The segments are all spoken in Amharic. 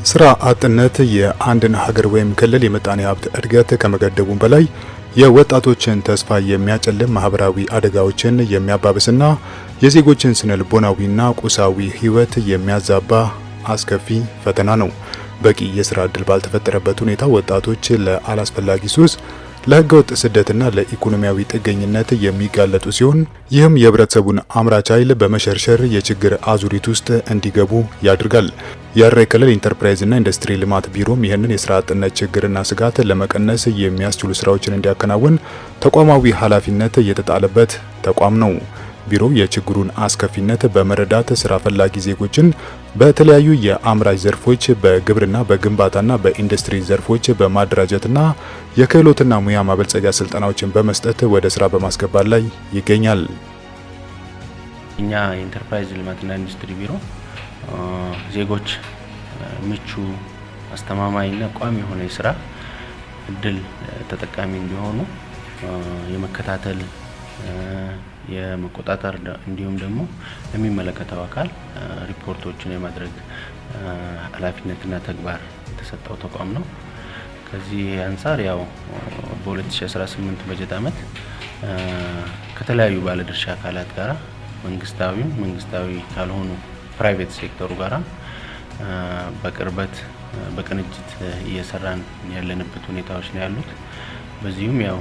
ስራ አጥነት የአንድን ሀገር ወይም ክልል የምጣኔ ሀብት እድገት ከመገደቡም በላይ የወጣቶችን ተስፋ የሚያጨልም ማህበራዊ አደጋዎችን የሚያባብስና የዜጎችን ስነልቦናዊና ቁሳዊ ህይወት የሚያዛባ አስከፊ ፈተና ነው። በቂ የስራ ዕድል ባልተፈጠረበት ሁኔታ ወጣቶች ለአላስፈላጊ ሱስ፣ ለህገወጥ ስደትና ለኢኮኖሚያዊ ጥገኝነት የሚጋለጡ ሲሆን ይህም የህብረተሰቡን አምራች ኃይል በመሸርሸር የችግር አዙሪት ውስጥ እንዲገቡ ያደርጋል። የሐረሪ ክልል ኢንተርፕራይዝና ኢንዱስትሪ ልማት ቢሮም ይህንን የስራ አጥነት ችግርና ስጋት ለመቀነስ የሚያስችሉ ስራዎችን እንዲያከናውን ተቋማዊ ኃላፊነት የተጣለበት ተቋም ነው። ቢሮው የችግሩን አስከፊነት በመረዳት ስራ ፈላጊ ዜጎችን በተለያዩ የአምራች ዘርፎች በግብርና፣ በግንባታና በኢንዱስትሪ ዘርፎች በማደራጀትና የክህሎትና ሙያ ማበልጸጊያ ስልጠናዎችን በመስጠት ወደ ስራ በማስገባት ላይ ይገኛል። እኛ የኢንተርፕራይዝ ልማትና ኢንዱስትሪ ቢሮ ዜጎች ምቹ፣ አስተማማኝና ቋሚ የሆነ የስራ እድል ተጠቃሚ እንዲሆኑ የመከታተል የመቆጣጠር እንዲሁም ደግሞ ለሚመለከተው አካል ሪፖርቶችን የማድረግ ኃላፊነትና ተግባር የተሰጠው ተቋም ነው። ከዚህ አንፃር ያው በ2018 በጀት ዓመት ከተለያዩ ባለድርሻ አካላት ጋራ መንግስታዊ ካልሆኑ ፕራይቬት ሴክተሩ ጋራ በቅርበት በቅንጅት እየሰራን ያለንበት ሁኔታዎች ነው ያሉት። በዚሁም ያው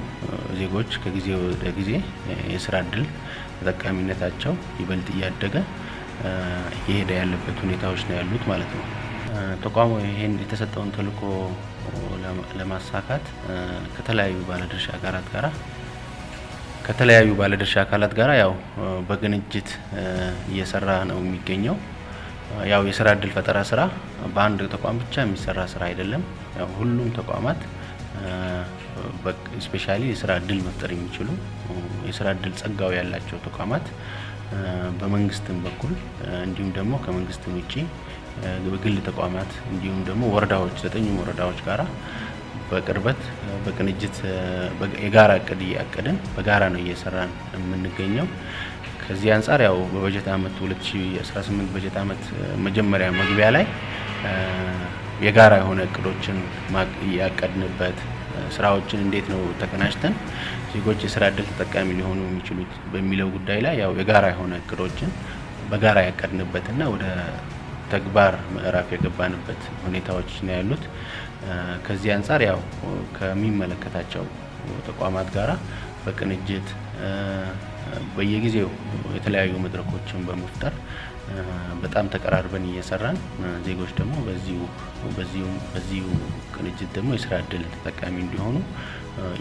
ዜጎች ከጊዜ ወደ ጊዜ የስራ እድል ተጠቃሚነታቸው ይበልጥ እያደገ እየሄደ ያለበት ሁኔታዎች ነው ያሉት ማለት ነው። ተቋሙ ይሄን የተሰጠውን ተልዕኮ ለማሳካት ከተለያዩ ባለድርሻ አካላት ጋራ ያው በቅንጅት እየሰራ ነው የሚገኘው። ያው የስራ እድል ፈጠራ ስራ በአንድ ተቋም ብቻ የሚሰራ ስራ አይደለም። ያው ሁሉም ተቋማት ስፔሻሊ የስራ እድል መፍጠር የሚችሉ የስራ እድል ጸጋው ያላቸው ተቋማት በመንግስትም በኩል እንዲሁም ደግሞ ከመንግስትም ውጪ በግል ተቋማት እንዲሁም ደግሞ ወረዳዎች 9 ወረዳዎች ጋራ በቅርበት በቅንጅት የጋራ እቅድ እያቀድን በጋራ ነው እየሰራን የምንገኘው። ከዚህ አንፃር ያው በበጀት ዓመት 2018 በጀት ዓመት መጀመሪያ መግቢያ ላይ የጋራ የሆነ እቅዶችን ያቀድንበት ስራዎችን እንዴት ነው ተቀናጅተን ዜጎች የስራ እድል ተጠቃሚ ሊሆኑ የሚችሉት በሚለው ጉዳይ ላይ ያው የጋራ የሆነ እቅዶችን በጋራ ያቀድንበትና ወደ ተግባር ምዕራፍ የገባንበት ሁኔታዎች ነው ያሉት። ከዚህ አንፃር ያው ከሚመለከታቸው ተቋማት ጋራ በቅንጅት በየጊዜው የተለያዩ መድረኮችን በመፍጠር በጣም ተቀራርበን እየሰራን ዜጎች ደግሞ በዚሁ ቅንጅት ደግሞ የስራ እድል ተጠቃሚ እንዲሆኑ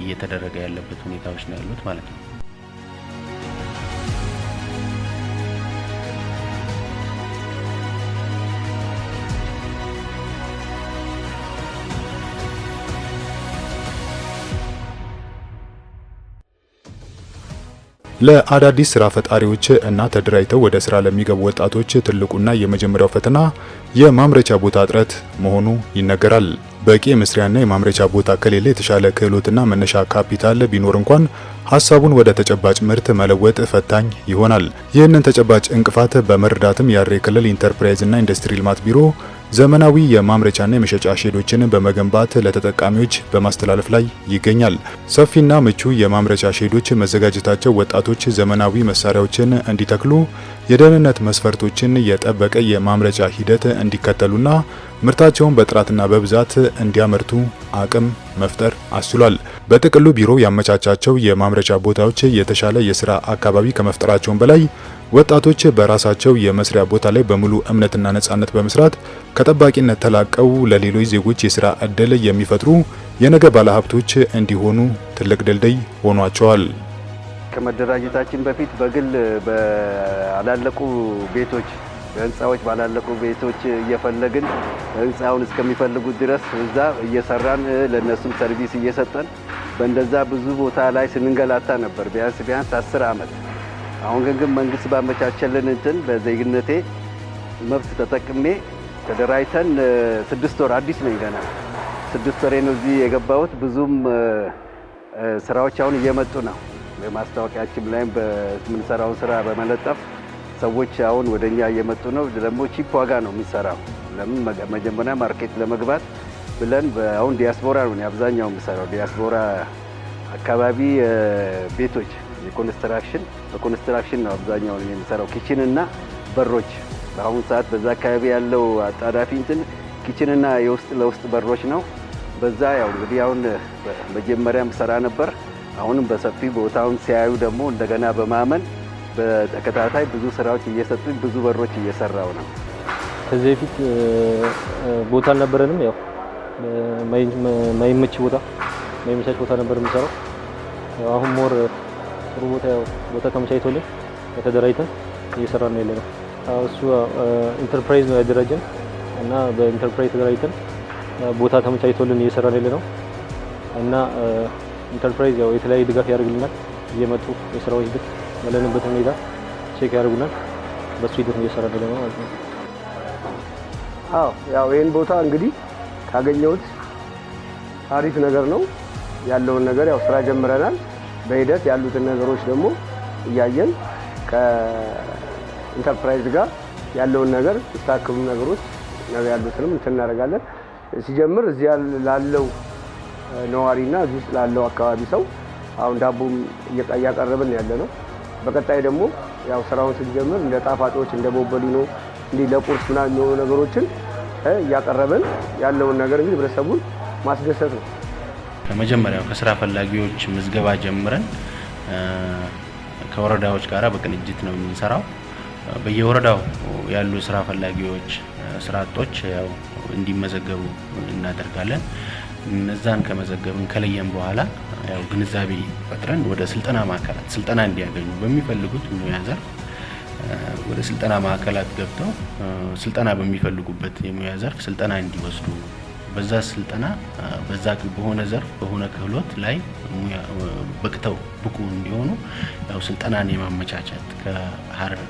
እየተደረገ ያለበት ሁኔታዎች ነው ያሉት ማለት ነው። ለአዳዲስ ስራ ፈጣሪዎች እና ተደራጅተው ወደ ስራ ለሚገቡ ወጣቶች ትልቁና የመጀመሪያው ፈተና የማምረቻ ቦታ እጥረት መሆኑ ይነገራል። በቂ የመስሪያና የማምረቻ ቦታ ከሌለ የተሻለ ክህሎትና መነሻ ካፒታል ቢኖር እንኳን ሀሳቡን ወደ ተጨባጭ ምርት መለወጥ ፈታኝ ይሆናል። ይህንን ተጨባጭ እንቅፋት በመረዳትም የሐረሪ ክልል ኢንተርፕራይዝና ኢንዱስትሪ ልማት ቢሮ ዘመናዊ የማምረቻና የመሸጫ ሼዶችን በመገንባት ለተጠቃሚዎች በማስተላለፍ ላይ ይገኛል። ሰፊና ምቹ የማምረቻ ሼዶች መዘጋጀታቸው ወጣቶች ዘመናዊ መሳሪያዎችን እንዲተክሉ፣ የደህንነት መስፈርቶችን የጠበቀ የማምረቻ ሂደት እንዲከተሉና ምርታቸውን በጥራትና በብዛት እንዲያመርቱ አቅም መፍጠር አስችሏል። በጥቅሉ ቢሮው ያመቻቻቸው የማምረቻ ቦታዎች የተሻለ የስራ አካባቢ ከመፍጠራቸውም በላይ ወጣቶች በራሳቸው የመስሪያ ቦታ ላይ በሙሉ እምነትና ነጻነት በመስራት ከጠባቂነት ተላቀው ለሌሎች ዜጎች የስራ ዕድል የሚፈጥሩ የነገ ባለሀብቶች እንዲሆኑ ትልቅ ድልድይ ሆኗቸዋል። ከመደራጀታችን በፊት በግል ባላለቁ ቤቶች ህንጻዎች ባላለቁ ቤቶች እየፈለግን ህንጻውን እስከሚፈልጉት ድረስ እዛ እየሰራን ለነሱም ሰርቪስ እየሰጠን በእንደዛ ብዙ ቦታ ላይ ስንንገላታ ነበር ቢያንስ 10 ዓመት። አሁን ግን መንግስት ባመቻቸልን እንትን በዜግነቴ መብት ተጠቅሜ ተደራጅተን 6 ወር አዲስ ነኝ ገና 6 ወሬ ነው እዚህ የገባሁት። ብዙም ስራዎች አሁን እየመጡ ነው። በማስታወቂያችን ላይም በምንሰራው ስራ በመለጠፍ ሰዎች አሁን ወደኛ እየመጡ ነው። ደግሞ ቺፕ ዋጋ ነው የምንሰራው ለምን መጀመሪያ ማርኬት ለመግባት ብለን አሁን ዲያስፖራ ነው አብዛኛው የምሰራው። ዲያስፖራ አካባቢ ቤቶች በኮንስትራክሽን ነው አብዛኛው የምሰራው። ኪችን እና በሮች በአሁኑ ሰዓት በዛ አካባቢ ያለው አጣዳፊ እንትን ኪችን እና የውስጥ ለውስጥ በሮች ነው። በዛ ያው እንግዲህ አሁን መጀመሪያም ሰራ ነበር። አሁንም በሰፊ ቦታውን ሲያዩ ደግሞ እንደገና በማመን በተከታታይ ብዙ ስራዎች እየሰጡኝ ብዙ በሮች እየሰራው ነው። ከዚህ በፊት ቦታ አልነበረንም። ያው ማይመች ቦታ ነበር የምሰራው። ያው አሁን ሞር ጥሩ ቦታ ተመቻችቶልን ተደራጅተን እየሰራን ነው ያለነው። እሱ ኢንተርፕራይዝ ነው ያደራጀን እና በኢንተርፕራይዝ ተደራጅተን ቦታ ተመቻችቶልን እየሰራን ያለነው እና ኢንተርፕራይዝ ያው የተለያየ ድጋፍ ያደርግልናል። እየመጡ የስራዎች ሂደት ያለንበት ሁኔታ ቼክ ያደርጉናል። በሱ ሂደት እየሰራን ያለነው ማለት ነው። ያው ይሄን ቦታ እንግዲህ ካገኘሁት አሪፍ ነገር ነው ያለውን ነገር ያው ስራ ጀምረናል። በሂደት ያሉትን ነገሮች ደግሞ እያየን ከኢንተርፕራይዝ ጋር ያለውን ነገር ስታክሉ ነገሮች ነው ያሉትንም እናደርጋለን። ሲጀምር እዚህ ላለው ነዋሪና እዚህ ላለው አካባቢ ሰው አሁን ዳቦም እያቀረብን ያለ ነው። በቀጣይ ደግሞ ያው ስራውን ስንጀምር እንደ ጣፋጮች እንደ ቦበሊኖ እንዲህ ለቁርስ ምናምን የሚሆኑ ነገሮችን እያቀረብን ያለውን ነገር እንግዲህ ህብረተሰቡን ማስደሰት ነው። ከመጀመሪያው ከስራ ፈላጊዎች ምዝገባ ጀምረን ከወረዳዎች ጋራ በቅንጅት ነው የምንሰራው። በየወረዳው ያሉ ስራ ፈላጊዎች ስራ አጦች ያው እንዲመዘገቡ እናደርጋለን። እነዛን ከመዘገብን ከለየን በኋላ ያው ግንዛቤ ፈጥረን ወደ ስልጠና ማዕከላት ስልጠና እንዲያገኙ በሚፈልጉት ሙያ ዘርፍ ወደ ስልጠና ማዕከላት ገብተው ስልጠና በሚፈልጉበት የሙያ ዘርፍ ስልጠና እንዲወስዱ በዛ ስልጠና በዛ በሆነ ዘርፍ በሆነ ክህሎት ላይ በቅተው ብቁ እንዲሆኑ ያው ስልጠናን የማመቻቸት ከሀረር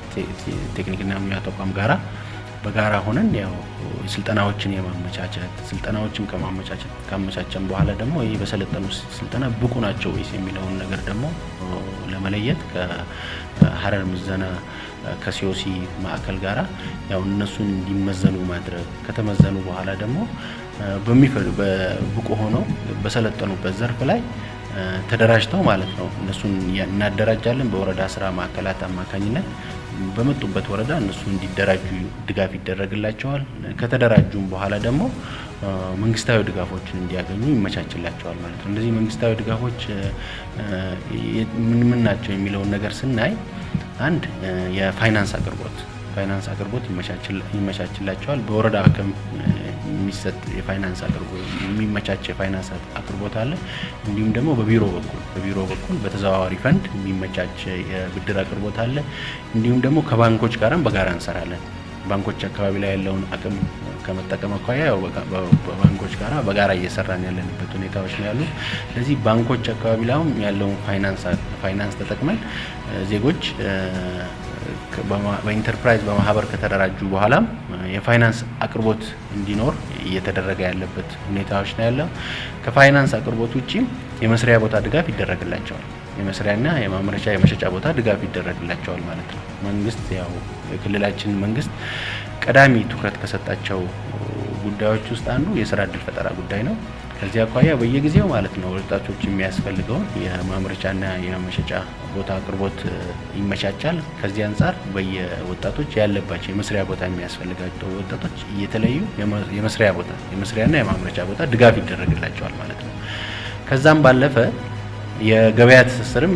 ቴክኒክና ሙያ ተቋም ጋራ በጋራ ሆነን ያው ስልጠናዎችን የማመቻቸት ስልጠናዎችን ካመቻቸን በኋላ ደግሞ ይሄ በሰለጠኑ ስልጠና ብቁ ናቸው ወይስ የሚለውን ነገር ደግሞ ለመለየት ከሀረር ምዘና ከሲኦሲ ማዕከል ጋራ ያው እነሱን እንዲመዘኑ ማድረግ ከተመዘኑ በኋላ ደግሞ ብቁ ሆነው በሰለጠኑበት ዘርፍ ላይ ተደራጅተው ማለት ነው እነሱን እናደራጃለን። በወረዳ ስራ ማዕከላት አማካኝነት በመጡበት ወረዳ እነሱ እንዲደራጁ ድጋፍ ይደረግላቸዋል። ከተደራጁም በኋላ ደግሞ መንግስታዊ ድጋፎችን እንዲያገኙ ይመቻችላቸዋል ማለት ነው። እንደዚህ መንግስታዊ ድጋፎች ምን ናቸው የሚለውን ነገር ስናይ አንድ የፋይናንስ አቅርቦት ይመቻችላቸዋል። በወረዳ አቅም የሚሰጥ የፋይናንስ አቅርቦት የሚመቻች የፋይናንስ አቅርቦት አለ። እንዲሁም ደግሞ በቢሮ በኩል በተዘዋዋሪ ፈንድ የሚመቻች የብድር አቅርቦት አለ። እንዲሁም ደግሞ ከባንኮች ጋርም በጋራ እንሰራለን። ባንኮች አካባቢ ላይ ያለውን አቅም ከመጠቀም አኳያ ያው በባንኮች ጋራ በጋራ እየሰራን ያለንበት ሁኔታዎች ነው ያሉት። ስለዚህ ባንኮች አካባቢ ላይም ያለውን ፋይናንስ ተጠቅመን ዜጎች በኢንተርፕራይዝ በማህበር ከተደራጁ በኋላም የፋይናንስ አቅርቦት እንዲኖር እየተደረገ ያለበት ሁኔታዎች ነው ያለው። ከፋይናንስ አቅርቦት ውጪ የመስሪያ ቦታ ድጋፍ ይደረግላቸዋል። የመስሪያና የማምረቻ የመሸጫ ቦታ ድጋፍ ይደረግላቸዋል ማለት ነው። መንግስት ያው የክልላችን መንግስት ቀዳሚ ትኩረት ከሰጣቸው ጉዳዮች ውስጥ አንዱ የስራ እድል ፈጠራ ጉዳይ ነው። ከዚህ አኳያ በየጊዜው ማለት ነው ወጣቶች የሚያስፈልገውን የማምረቻና የመሸጫ ቦታ አቅርቦት ይመቻቻል። ከዚህ አንፃር በየወጣቶች ያለባቸው የመስሪያ ቦታ የሚያስፈልጋቸው ወጣቶች እየተለዩ የመስሪያና የማምረቻ ቦታ ድጋፍ ይደረግላቸዋል ማለት ነው። ከዛም ባለፈ የገበያ ትስስርም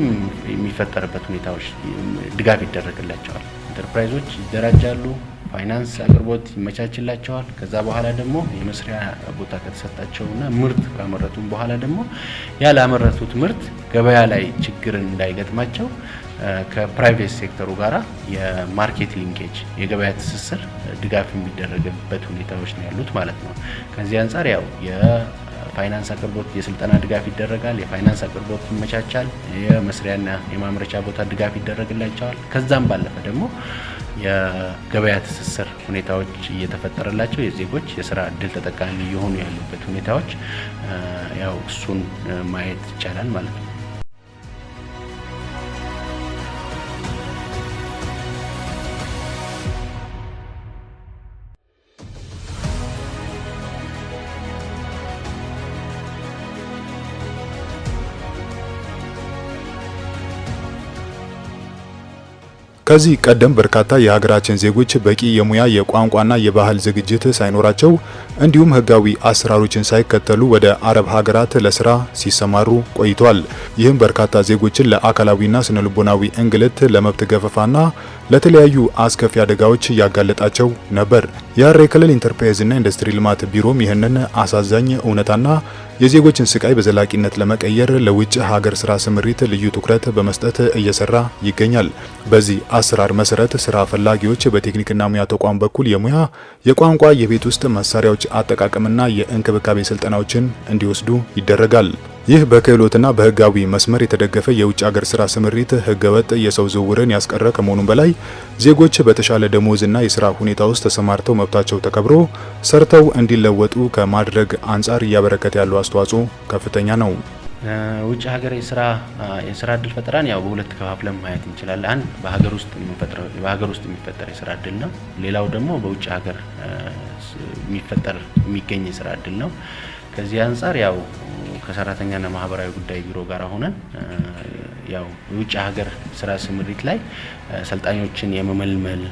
የሚፈጠርበት ሁኔታዎች ድጋፍ ይደረግላቸዋል። ኢንተርፕራይዞች ይደራጃሉ፣ ፋይናንስ አቅርቦት ይመቻችላቸዋል። ከዛ በኋላ ደግሞ የመስሪያ ቦታ ከተሰጣቸውና ምርት ካመረቱ በኋላ ደግሞ ያላመረቱት ምርት ገበያ ላይ ችግር እንዳይገጥማቸው ከፕራይቬት ሴክተሩ ጋራ የማርኬት ሊንኬጅ የገበያ ትስስር ድጋፍ የሚደረግበት ሁኔታዎች ነው ያሉት ማለት ነው። ከዚህ አንፃር ያው የፋይናንስ አቅርቦት የስልጠና ድጋፍ ይደረጋል፣ የፋይናንስ አቅርቦት ይመቻቻል፣ የመስሪያና የማምረቻ ቦታ ድጋፍ ይደረግላቸዋል። ከዛም ባለፈ ደግሞ የገበያ ትስስር ሁኔታዎች እየተፈጠረላቸው የዜጎች የስራ እድል ተጠቃሚ የሆኑ ያሉበት ሁኔታዎች ያው እሱን ማየት ይቻላል ማለት ነው። ከዚህ ቀደም በርካታ የሀገራችን ዜጎች በቂ የሙያ የቋንቋና የባህል ዝግጅት ሳይኖራቸው እንዲሁም ህጋዊ አሰራሮችን ሳይከተሉ ወደ አረብ ሀገራት ለስራ ሲሰማሩ ቆይተዋል። ይህም በርካታ ዜጎችን ለአካላዊና ስነልቦናዊ እንግልት፣ ለመብት ገፈፋና ለተለያዩ አስከፊ አደጋዎች ያጋለጣቸው ነበር። የሐረሪ ክልል ኢንተርፕራይዝና ኢንዱስትሪ ልማት ቢሮም ይህንን አሳዛኝ እውነታና የዜጎችን ስቃይ በዘላቂነት ለመቀየር ለውጭ ሀገር ስራ ስምሪት ልዩ ትኩረት በመስጠት እየሰራ ይገኛል። በዚህ አሰራር መሰረት ስራ ፈላጊዎች በቴክኒክና ሙያ ተቋም በኩል የሙያ የቋንቋ የቤት ውስጥ መሳሪያዎች አጠቃቀምና የእንክብካቤ ስልጠናዎችን እንዲወስዱ ይደረጋል። ይህ በክህሎትና በህጋዊ መስመር የተደገፈ የውጭ ሀገር ስራ ስምሪት ህገወጥ የሰው ዝውውርን ያስቀረ ከመሆኑም በላይ ዜጎች በተሻለ ደሞዝና የስራ ሁኔታ ውስጥ ተሰማርተው መብታቸው ተከብሮ ሰርተው እንዲለወጡ ከማድረግ አንጻር እያበረከተ ያለው አስተዋጽኦ ከፍተኛ ነው። ውጭ ሀገር የስራ እድል ፈጠራን ያው በሁለት ከፋፍለን ማየት እንችላለን። አንድ በሀገር ውስጥ የሚፈጠር የስራ እድል ነው። ሌላው ደግሞ በውጭ ሀገር የሚገኝ የስራ እድል ነው። ከዚህ አንጻር ያው ከሰራተኛና ማህበራዊ ጉዳይ ቢሮ ጋር ሆነን ያው የውጭ ሀገር ስራ ስምሪት ላይ ሰልጣኞችን የመመልመል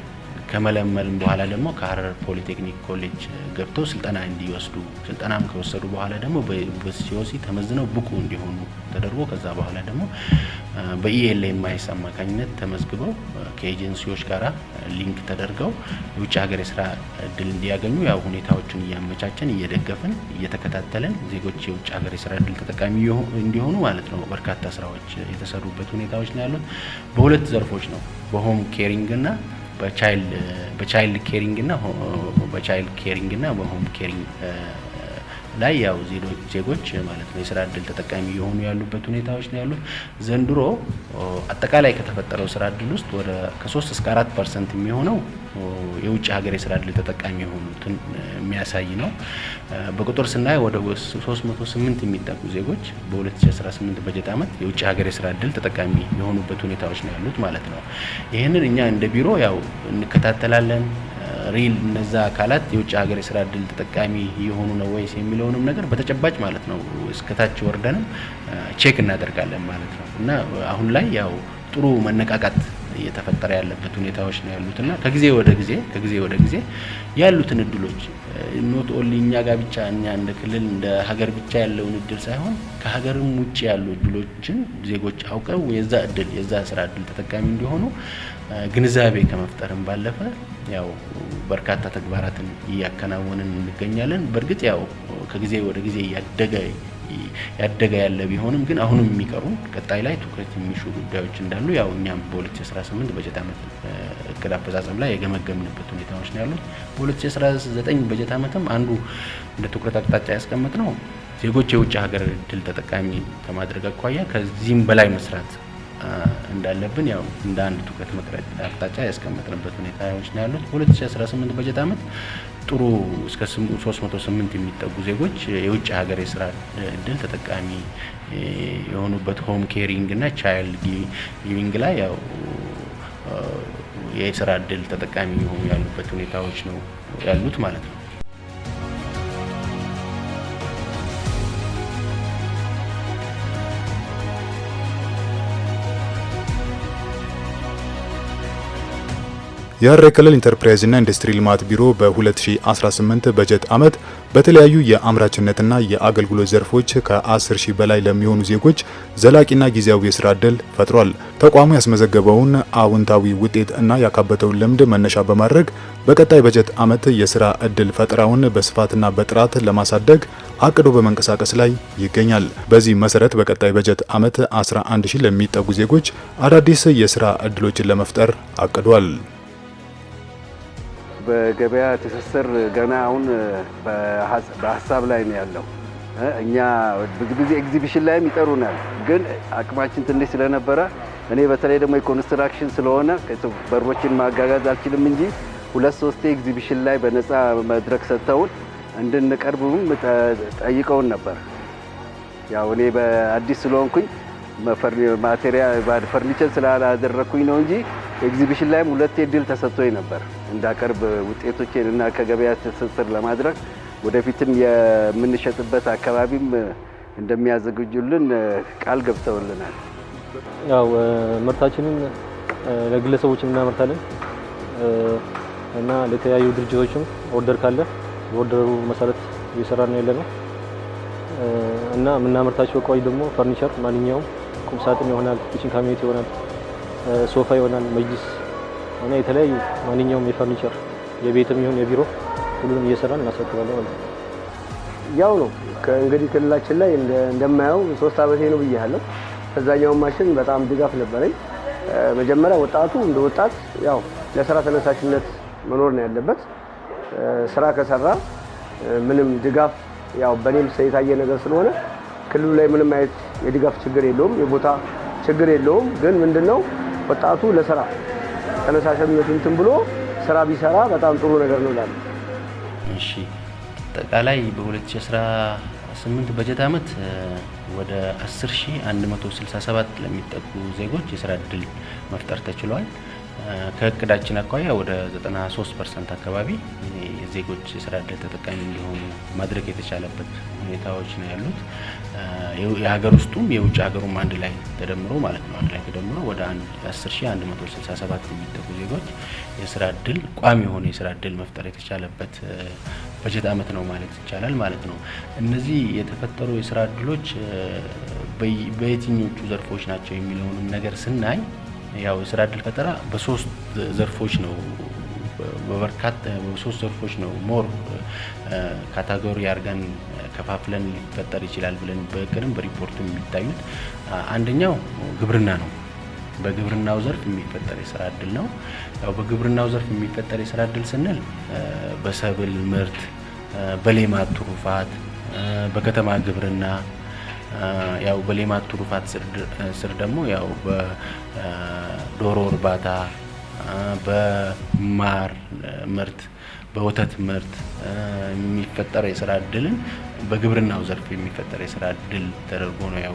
ከመለመልም በኋላ ደግሞ ከሐረር ፖሊቴክኒክ ኮሌጅ ገብተው ስልጠና እንዲወስዱ ስልጠናም ከወሰዱ በኋላ ደግሞ በሲኦሲ ተመዝነው ብቁ እንዲሆኑ ተደርጎ ከዛ በኋላ ደግሞ በኢኤልኤምአይኤስ አማካኝነት ተመዝግበው ከኤጀንሲዎች ጋራ ሊንክ ተደርገው የውጭ ሀገር የስራ እድል እንዲያገኙ ያው ሁኔታዎችን እያመቻቸን እየደገፍን እየተከታተልን ዜጎች የውጭ ሀገር የስራ እድል ተጠቃሚ እንዲሆኑ ማለት ነው በርካታ ስራዎች የተሰሩበት ሁኔታዎች ነው ያሉት። በሁለት ዘርፎች ነው በሆም ኬሪንግ እና በቻይልድ ኬሪንግ እና በሆም ኬሪንግ ላይ ያው ዜጎች ማለት ነው የስራ እድል ተጠቃሚ የሆኑ ያሉበት ሁኔታዎች ነው ያሉት። ዘንድሮ አጠቃላይ ከተፈጠረው ስራ እድል ውስጥ ወደ ከ3 እስከ 4% የሚሆነው የውጭ ሀገር የስራ እድል ተጠቃሚ የሆኑትን የሚያሳይ ነው። በቁጥር ስናይ ወደ 308 የሚጠጉ ዜጎች በ2018 በጀት ዓመት የውጭ ሀገር የስራ እድል ተጠቃሚ የሆኑበት ሁኔታዎች ነው ያሉት ማለት ነው። ይህንን እኛ እንደ ቢሮ ያው እንከታተላለን። ሪል እነዛ አካላት የውጭ ሀገር የስራ እድል ተጠቃሚ የሆኑ ነው ወይስ የሚለውንም ነገር በተጨባጭ ማለት ነው እስከታች ወርደንም ቼክ እናደርጋለን ማለት ነው። እና አሁን ላይ ያው ጥሩ መነቃቃት እየተፈጠረ ያለበት ሁኔታዎች ነው ያሉትና ከጊዜ ወደ ጊዜ ያሉትን እድሎች ኖት ኦንሊ እኛ ጋር ብቻ እኛ እንደ ክልል እንደ ሀገር ብቻ ያለውን እድል ሳይሆን ከሀገርም ውጭ ያሉ እድሎችን ዜጎች አውቀው የዛ ስራ እድል ተጠቃሚ እንዲሆኑ ግንዛቤ ከመፍጠርም ባለፈ ያው በርካታ ተግባራትን እያከናወንን እንገኛለን። በእርግጥ ያው ከጊዜ ወደ ጊዜ ያደገ ያለ ቢሆንም ግን አሁንም የሚቀሩ ቀጣይ ላይ ትኩረት የሚሹ ጉዳዮች እንዳሉ ያው እኛም በ2018 በጀት ዓመት እቅድ አፈጻጸም ላይ የገመገምንበት ሁኔታዎች ነው ያሉት። በ2019 በጀት ዓመትም አንዱ እንደ ትኩረት አቅጣጫ ያስቀመጥ ነው ዜጎች የውጭ ሀገር እድል ተጠቃሚ ከማድረግ አኳያ ከዚህም በላይ መስራት እንዳለብን ያው እንደ አንድ ትኩረት አቅጣጫ ያስቀመጥንበት ሁኔታዎች ነው ያሉት። በ2018 በጀት ዓመት ጥሩ እስከ 308 የሚጠጉ ዜጎች የውጭ ሀገር የስራ እድል ተጠቃሚ የሆኑበት ሆም ኬሪንግ እና ቻይልድ ጊቪንግ ላይ ያው የስራ እድል ተጠቃሚ የሆኑ ያሉበት ሁኔታዎች ነው ያሉት ማለት ነው። የሐረሪ ክልል ኢንተርፕራይዝና ኢንዱስትሪ ልማት ቢሮ በ2018 በጀት ዓመት በተለያዩ የአምራችነትና የአገልግሎት ዘርፎች ከ10 ሺህ በላይ ለሚሆኑ ዜጎች ዘላቂና ጊዜያዊ የስራ ዕድል ፈጥሯል። ተቋሙ ያስመዘገበውን አዎንታዊ ውጤት እና ያካበተውን ልምድ መነሻ በማድረግ በቀጣይ በጀት ዓመት የስራ ዕድል ፈጠራውን በስፋትና በጥራት ለማሳደግ አቅዶ በመንቀሳቀስ ላይ ይገኛል። በዚህ መሰረት በቀጣይ በጀት ዓመት 11 ሺህ ለሚጠጉ ዜጎች አዳዲስ የስራ ዕድሎችን ለመፍጠር አቅዷል። በገበያ ትስስር ገና አሁን በሀሳብ ላይ ነው ያለው። እኛ ብዙ ጊዜ ኤግዚቢሽን ላይም ይጠሩናል፣ ግን አቅማችን ትንሽ ስለነበረ እኔ በተለይ ደግሞ የኮንስትራክሽን ስለሆነ በሮችን ማጋጋዝ አልችልም እንጂ 2-3 ኤግዚቢሽን ላይ በነፃ መድረክ ሰጥተውን እንድንቀርብም ጠይቀውን ነበር። ያው እኔ በአዲስ ስለሆንኩኝ ፈርኒቸር ስላላደረኩኝ ነው እንጂ ኤግዚቢሽን ላይም 2 እድል ተሰጥቶኝ ነበር እንዳቀርብ ውጤቶቼን እና ከገበያ ትስስር ለማድረግ ወደፊትም የምንሸጥበት አካባቢም እንደሚያዘጋጁልን ቃል ገብተውልናል። ያው ምርታችንን ለግለሰቦችም እናመርታለን እና ለተለያዩ ድርጅቶችም ኦርደር ካለ በኦርደሩ መሰረት እየሰራን ያለነው እና የምናመርታቸው እቃዎች ደግሞ ፈርኒቸር ማንኛውም ቁም ሳጥን ይሆናል፣ ኪችን ካቢኔት ይሆናል፣ ሶፋ ይሆናል፣ መጅሊስ እና የተለያዩ ማንኛውም የፈርኒቸር የቤትም ይሁን የቢሮ ሁሉንም እየሰራን እናስረክባለን ማለት ነው። ያው ነው እንግዲህ ክልላችን ላይ እንደማየው 3 ዓመቴ ነው ብያለሁ። ከዛኛው ማሽን በጣም ድጋፍ ነበረኝ። መጀመሪያ ወጣቱ እንደ ወጣት ያው ለስራ ተነሳሽነት መኖር ነው ያለበት። ስራ ከሰራ ምንም ድጋፍ ያው በኔም የታየ ነገር ስለሆነ ክልሉ ላይ ምንም አይነት የድጋፍ ችግር የለውም፣ የቦታ ችግር የለውም። ግን ምንድነው ወጣቱ ለስራ ተነሳሽነቱ እንትን ብሎ ስራ ቢሰራ በጣም ጥሩ ነገር ነው እላለሁ። እሺ አጠቃላይ በ2018 በጀት ዓመት ወደ 10167 ለሚጠጉ ዜጎች የስራ እድል መፍጠር ተችሏል። ከእቅዳችን አኳያ ወደ 93% አካባቢ ዜጎች የስራ እድል ተጠቃሚ እንዲሆኑ ማድረግ የተቻለበት ሁኔታዎች ነው ያሉት። የሀገር ውስጡም የውጭ ሀገሩም አንድ ላይ ተደምሮ ማለት ነው። አንድ ላይ ተደምሮ ወደ 10167 የሚጠጉ ዜጎች የስራ እድል ቋሚ የሆነ የስራ እድል መፍጠር የተቻለበት በጀት ዓመት ነው ማለት ይቻላል ማለት ነው። እነዚህ የተፈጠሩ የስራ እድሎች በየትኞቹ ዘርፎች ናቸው የሚለውንም ነገር ስናይ ያው የስራ እድል ፈጠራ በሶስት ዘርፎች ነው በሶስት ዘርፎች ነው ሞር ካታጎሪ አድርገን ከፋፍለን ሊፈጠር ይችላል ብለን በእቅድም በሪፖርትም የሚታዩት አንደኛው ግብርና ነው። በግብርናው ዘርፍ የሚፈጠር የስራ እድል ነው። ያው በግብርናው ዘርፍ የሚፈጠር የስራ እድል ስንል በሰብል ምርት፣ በሌማት ትሩፋት፣ በከተማ ግብርና ያው በሌማት ትሩፋት ስር ደግሞ ያው በዶሮ እርባታ፣ በማር ምርት፣ በወተት ምርት የሚፈጠር የስራ እድልን በግብርናው ዘርፍ የሚፈጠር የስራ እድል ተደርጎ ነው ያው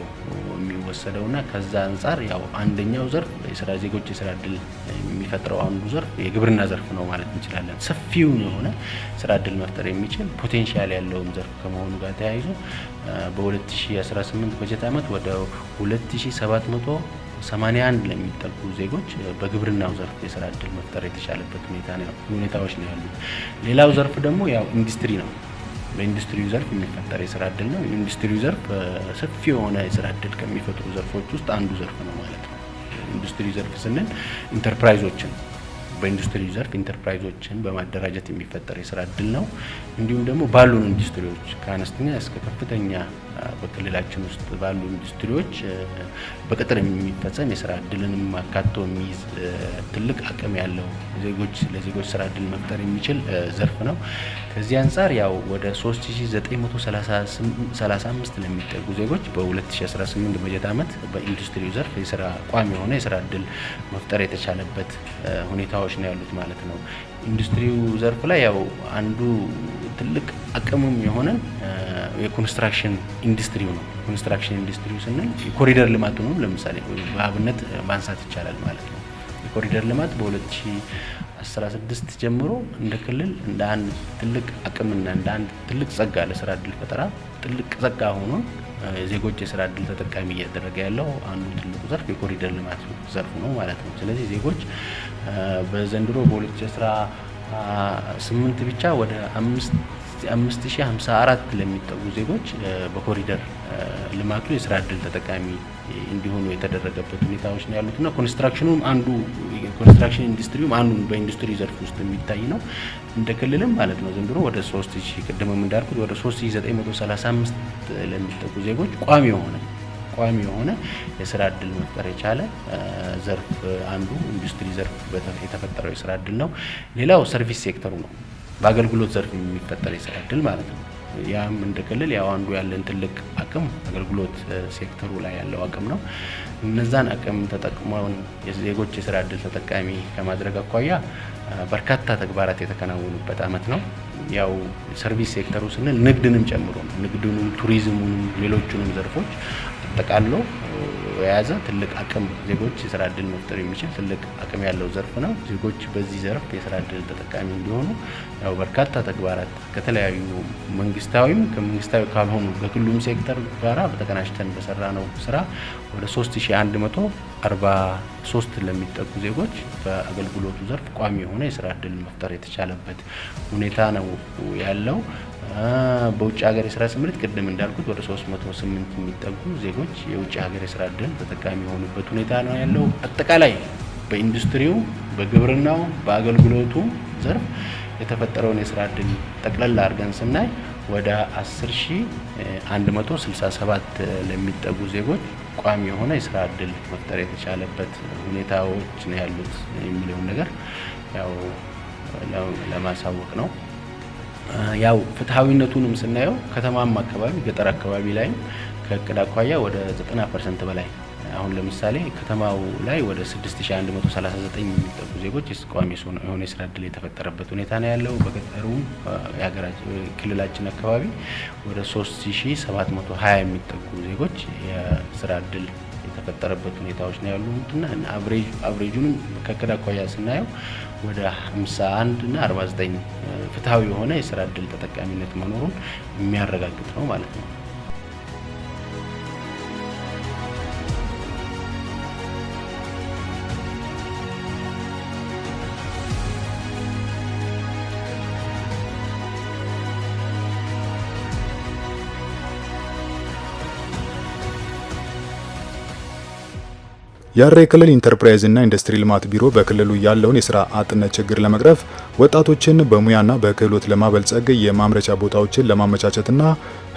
የሚወሰደውና ከዛ አንፃር ያው አንደኛው ዘርፍ የስራ ዜጎች የስራ እድል የሚፈጥረው አንዱ ዘርፍ የግብርና ዘርፍ ነው ማለት እንችላለን። ሰፊውን የሆነ ስራ እድል መፍጠር የሚችል ፖቴንሻል ያለውን ዘርፍ ከመሆኑ ጋር ተያይዞ በ2018 በጀት ዓመት ወደ 2781 ለሚጠጉ ዜጎች በግብርናው ዘርፍ የስራ እድል መፍጠር የተቻለበት ሁኔታዎች ነው ያሉት። ሌላው ዘርፍ ደግሞ ያው ኢንዱስትሪ ነው። በኢንዱስትሪው ዘርፍ የሚፈጠር የስራ እድል ነው። ኢንዱስትሪው ዘርፍ ሰፊ የሆነ የስራ እድል ከሚፈጥሩ ዘርፎች ውስጥ አንዱ ዘርፍ ነው ማለት ነው። ኢንዱስትሪ ዘርፍ ስንል ኢንተርፕራይዞችን በኢንዱስትሪ ዘርፍ ኢንተርፕራይዞችን በማደራጀት የሚፈጠር የስራ እድል ነው። እንዲሁም ደግሞ ባሉን ኢንዱስትሪዎች ከአነስተኛ እስከ ከፍተኛ በክልላችን ውስጥ ባሉ ኢንዱስትሪዎች በቅጥር የሚፈጸም የስራ እድልንም አካቶ የሚይዝ ትልቅ አቅም ያለው ለዜጎች ስራ እድል መፍጠር የሚችል ዘርፍ ነው። ከዚህ አንጻር ያው ወደ 3935 ለሚጠጉ ዜጎች በ2018 በጀት ዓመት በኢንዱስትሪው ዘርፍ ቋሚ የሆነ የስራ እድል መፍጠር የተቻለበት ሁኔታዎች ነው ያሉት ማለት ነው። ኢንዱስትሪው ዘርፍ ላይ ያው አንዱ ትልቅ አቅምም የሆነን የኮንስትራክሽን ኢንዱስትሪው ነው። ኮንስትራክሽን ኢንዱስትሪው ስንል የኮሪደር ልማቱንም ለምሳሌ በአብነት ማንሳት ይቻላል ማለት ነው። የኮሪደር ልማት በ2016 ጀምሮ እንደ ክልል እንደ አንድ ትልቅ አቅምና እንደ አንድ ትልቅ ጸጋ ለስራ እድል ፈጠራ ትልቅ ጸጋ ሆኖ ዜጎች የስራ እድል ተጠቃሚ እያደረገ ያለው አንዱ ትልቁ ዘርፍ የኮሪደር ልማት ዘርፍ ነው ማለት ነው። ስለዚህ ዜጎች በዘንድሮ በ2018 ብቻ ወደ 5054 ለሚጠጉ ዜጎች በኮሪደር ልማቱ የስራ እድል ተጠቃሚ እንዲሆኑ የተደረገበት ሁኔታዎች ነው ያሉትና ኮንስትራክሽኑም አንዱ ኮንስትራክሽን ኢንዱስትሪውም አንዱ በኢንዱስትሪ ዘርፍ ውስጥ የሚታይ ነው እንደ ክልልም ማለት ነው። ዘንድሮ ወደ 3000 ቅድምም እንዳልኩት ወደ 3935 ለሚጠጉ ዜጎች ቋሚ የሆነ የስራ እድል መፍጠር የቻለ ዘርፍ አንዱ ኢንዱስትሪ ዘርፍ የተፈጠረው የስራ እድል ነው። ሌላው ሰርቪስ ሴክተሩ ነው። በአገልግሎት ዘርፍ የሚፈጠር የስራ እድል ማለት ነው። ያም እንደ ክልል ያው አንዱ ያለን ትልቅ አቅም አገልግሎት ሴክተሩ ላይ ያለው አቅም ነው። እነዛን አቅም ተጠቅመውን የዜጎች የስራ እድል ተጠቃሚ ከማድረግ አኳያ በርካታ ተግባራት የተከናወኑበት ዓመት ነው። ያው ሰርቪስ ሴክተሩ ስንል ንግድንም ጨምሮ ነው። ንግድንም፣ ቱሪዝሙንም ሌሎቹንም ዘርፎች አጠቃሎ የያዘ ትልቅ አቅም ዜጎች የስራ እድል መፍጠር የሚችል ትልቅ አቅም ያለው ዘርፍ ነው። ዜጎች በዚህ ዘርፍ የስራ እድል ተጠቃሚ እንዲሆኑ ያው በርካታ ተግባራት ከተለያዩ መንግስታዊም ከመንግስታዊ ካልሆኑ ከሁሉም ሴክተር ጋራ በተቀናጅተን በሰራነው ስራ ወደ 3143 ለሚጠጉ ዜጎች በአገልግሎቱ ዘርፍ ቋሚ የሆነ የስራ እድል መፍጠር የተቻለበት ሁኔታ ነው ያለው። በውጭ ሀገር የስራ ስምሪት ቅድም እንዳልኩት ወደ 308 የሚጠጉ ዜጎች የውጭ ሀገር የስራ እድል ተጠቃሚ የሆኑበት ሁኔታ ነው ያለው። አጠቃላይ በኢንዱስትሪው፣ በግብርናው፣ በአገልግሎቱ ዘርፍ የተፈጠረውን የስራ እድል ጠቅላላ አድርገን ስናይ ወደ 10167 ለሚጠጉ ዜጎች ቋሚ የሆነ የስራ እድል መፍጠር የተቻለበት ሁኔታዎች ነው ያሉት የሚለውን ነገር ያው ለማሳወቅ ነው። ያው ፍትሃዊነቱንም ስናየው ከተማም አካባቢ ገጠር አካባቢ ላይ ከእቅድ አኳያ ወደ 90% በላይ አሁን ለምሳሌ ከተማው ላይ ወደ 6139 የሚጠጉ ዜጎች ቋሚ የሆነ የስራ እድል የተፈጠረበት ሁኔታ ነው ያለው። በገጠሩም የሀገራችን ክልላችን አካባቢ ወደ 3720 የሚጠጉ ዜጎች የስራ እድል የተፈጠረበት ሁኔታዎች ነው ያሉትና አቨሬጁንም ከእቅድ አኳያ ስናየው ወደ 51 እና 49 ፍትሃዊ የሆነ የስራ እድል ተጠቃሚነት መኖሩን የሚያረጋግጥ ነው ማለት ነው። የሐረሪ ክልል ኢንተርፕራይዝ እና ኢንዱስትሪ ልማት ቢሮ በክልሉ ያለውን የስራ አጥነት ችግር ለመቅረፍ ወጣቶችን በሙያና በክህሎት ለማበልጸግ የማምረቻ ቦታዎችን ለማመቻቸትና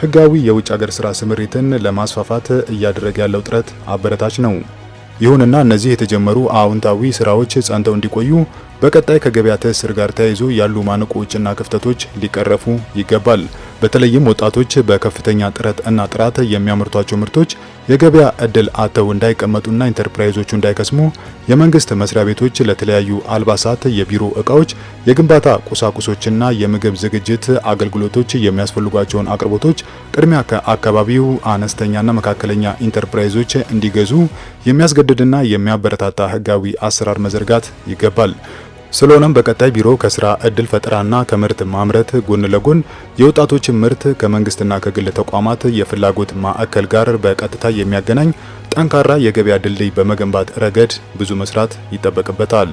ህጋዊ የውጭ ሀገር ስራ ስምሪትን ለማስፋፋት እያደረገ ያለው ጥረት አበረታች ነው። ይሁንና እነዚህ የተጀመሩ አዎንታዊ ስራዎች ጸንተው እንዲቆዩ በቀጣይ ከገበያ ትስስር ጋር ተያይዞ ያሉ ማነቆዎችና ክፍተቶች ሊቀረፉ ይገባል። በተለይም ወጣቶች በከፍተኛ ጥረት እና ጥራት የሚያመርቷቸው ምርቶች የገበያ እድል አጥተው እንዳይቀመጡና ኢንተርፕራይዞቹ እንዳይከስሙ የመንግስት መስሪያ ቤቶች ለተለያዩ አልባሳት፣ የቢሮ እቃዎች፣ የግንባታ ቁሳቁሶችና የምግብ ዝግጅት አገልግሎቶች የሚያስፈልጓቸውን አቅርቦቶች ቅድሚያ ከአካባቢው አነስተኛና መካከለኛ ኢንተርፕራይዞች እንዲገዙ የሚያስገድድና የሚያበረታታ ህጋዊ አሰራር መዘርጋት ይገባል። ስለሆነም በቀጣይ ቢሮ ከስራ እድል ፈጠራና ከምርት ማምረት ጎን ለጎን የወጣቶች ምርት ከመንግስትና ከግል ተቋማት የፍላጎት ማዕከል ጋር በቀጥታ የሚያገናኝ ጠንካራ የገበያ ድልድይ በመገንባት ረገድ ብዙ መስራት ይጠበቅበታል።